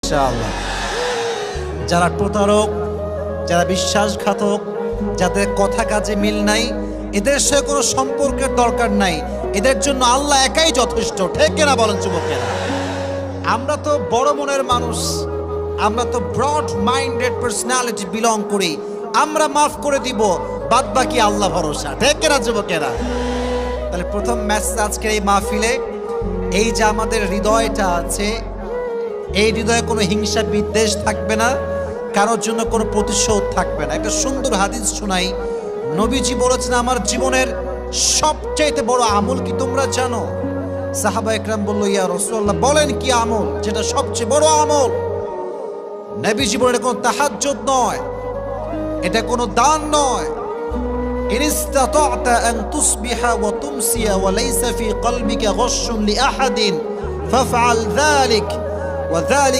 ইনশাআল্লাহ। যারা প্রতারক, যারা বিশ্বাসঘাতক, যাদের কথা কাজে মিল নাই, এদের সাথে কোনো সম্পর্কের দরকার নাই, এদের জন্য আল্লাহ একাই যথেষ্ট। ঠিক কিনা বলেন যুবকেরা? আমরা তো বড় মনের মানুষ, আমরা তো ব্রড মাইন্ডেড পার্সোনালিটি বিলং করি, আমরা মাফ করে দিব, বাদ বাকি আল্লাহ ভরসা। ঠিক কিনা যুবকেরা? তাহলে প্রথম মেসেজ আজকের এই মাহফিলে, এই যে আমাদের হৃদয়টা আছে, এই হৃদয়ে কোনো হিংসা বিদ্বেষ থাকবে না, কারোর জন্য কোনো প্রতিশোধ থাকবে না। একটা সুন্দর হাদিস শোনাই। নবীজি বলেছেন, আমার জীবনের সবচেয়ে বড় আমল কি তোমরা জানো? সাহাবা একরাম বলল, ইয়া রাসূলুল্লাহ, বলেন কি আমল যেটা সবচেয়ে বড় আমল? নবীজি বলেন, এটা কোনো তাহাজ্জুদ নয়, এটা কোনো দান নয়। ইন ইসতাতা'তা আন তুসবিহা ওয়া তুমসিয়া ওয়া লাইসা ফি কলবিকা গাশশুন লিআহাদিন ফাফআল যালিক ওয়া যালিক